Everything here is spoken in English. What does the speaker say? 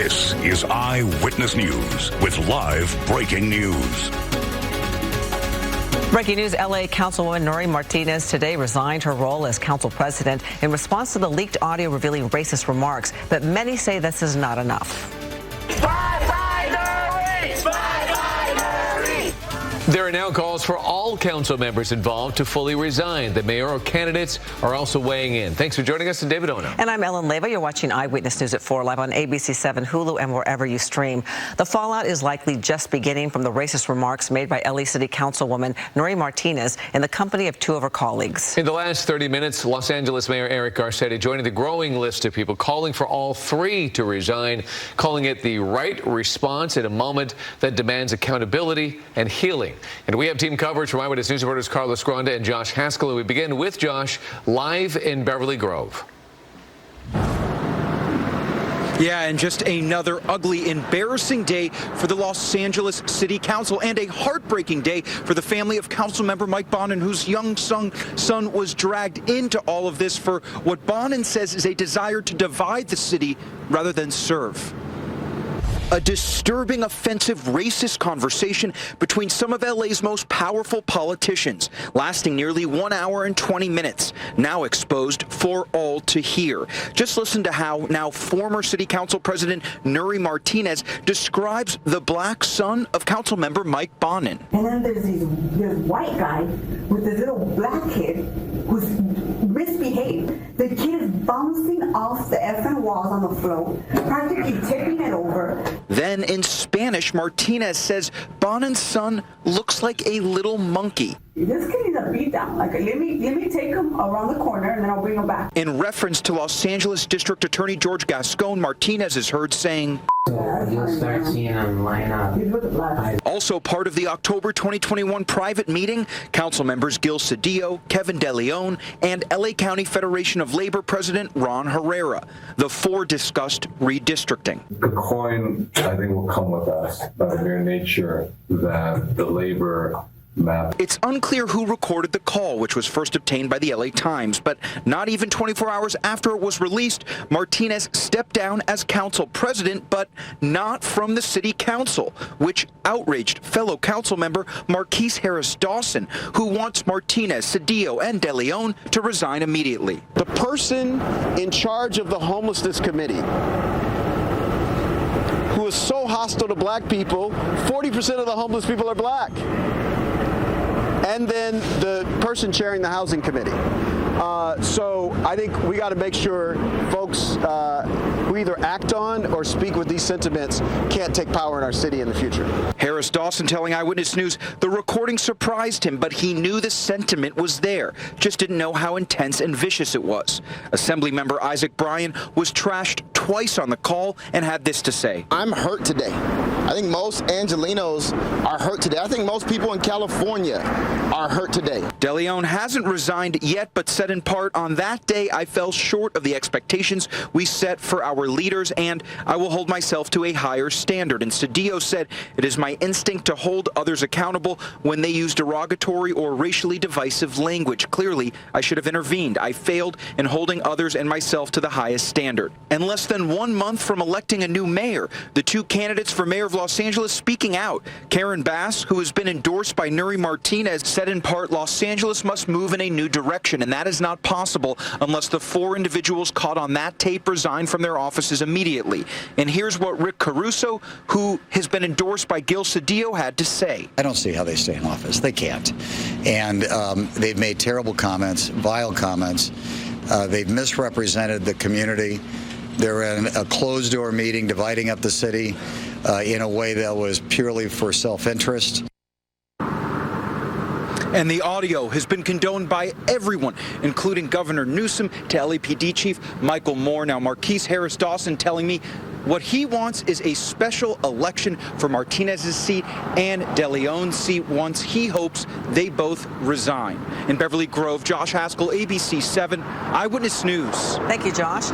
This is Eyewitness News with live breaking news. Breaking news, L.A. Councilwoman Nury Martinez today resigned her role as council president in response to the leaked audio revealing racist remarks. But many say this is not enough. There are now calls for all council members involved to fully resign. The mayoral candidates are also weighing in. Thanks for joining us, David Ono. And I'm Ellen Leyva. You're watching Eyewitness News at 4 live on ABC 7, Hulu, and wherever you stream. The fallout is likely just beginning from the racist remarks made by L.A. City Councilwoman Nury Martinez in the company of two of her colleagues. In the last 30 minutes, Los Angeles Mayor Eric Garcetti joining the growing list of people calling for all three to resign, calling it the right response in a moment that demands accountability and healing. And we have team coverage from Eyewitness News reporters Carlos Granda and Josh Haskell. And we begin with Josh live in Beverly Grove. Yeah, and just another ugly, embarrassing day for the Los Angeles City Council and a heartbreaking day for the family of Councilmember Mike Bonin, whose young son was dragged into all of this for what Bonin says is a desire to divide the city rather than serve. A disturbing, offensive, racist conversation between some of LA's most powerful politicians, lasting nearly 1 hour and 20 minutes, now exposed for all to hear. Just listen to how now former City Council President Nury Martinez describes the black son of Councilmember Mike Bonin. And then there's this white guy with this little black kid who's misbehaved. The kid is bouncing off the effing walls on the floor, practically tipping it over. Then in Spanish, Martinez says Bonin's son looks like a little monkey. This kid needs a beat down. Like, let me take him around the corner and then I'll bring him back. In reference to Los Angeles District Attorney George Gascon, Martinez is heard saying, You'll start seeing them line up. Also part of the October 2021 private meeting, council members Gil Cedillo, Kevin DeLeon, and LA County Federation of Labor President Ron Herrera. The four discussed redistricting. The coin, I think, will come with us by the mere nature that the labor map. It's unclear who recorded the call, which was first obtained by the LA Times, but not even 24 hours after it was released, Martinez stepped down as council president, but not from the city council, which outraged fellow council member Marquise Harris Dawson, who wants Martinez, Cedillo, and DeLeon to resign immediately. The person in charge of the homelessness committee, who is so hostile to black people, 40% of the homeless people are black. And then the person chairing the housing committee. So I think we got to make sure folks who either act on or speak with these sentiments can't take power in our city in the future. Harris Dawson telling Eyewitness News the recording surprised him, but he knew the sentiment was there, just didn't know how intense and vicious it was. Assemblymember Isaac Bryan was trashed twice on the call and had this to say. I'm hurt today. I think most Angelenos are hurt today. I think most people in California are hurt today. DeLeon hasn't resigned yet, but said in part, on that day I fell short of the expectations we set for our leaders, and I will hold myself to a higher standard. And Cedillo said, it is my instinct to hold others accountable when they use derogatory or racially divisive language. Clearly, I should have intervened. I failed in holding others and myself to the highest standard. And less than 1 month from electing a new mayor, the two candidates for mayor of Los Angeles speaking out. Karen Bass, who has been endorsed by Nury Martinez, said in part, Los Angeles must move in a new direction, and that is not possible unless the four individuals caught on that tape resign from their offices immediately. And here's what Rick Caruso, who has been endorsed by Gil Cedillo, had to say. I don't see how they stay in office. They can't. And they've made terrible comments, vile comments. They've misrepresented the community. They're in a closed-door meeting dividing up the city in a way that was purely for self-interest. And the audio has been condoned by everyone, including Governor Newsom to LAPD Chief Michael Moore. Now, Marquise Harris Dawson telling me what he wants is a special election for Martinez's seat and DeLeon's seat once he hopes they both resign. In Beverly Grove, Josh Haskell, ABC 7, Eyewitness News. Thank you, Josh.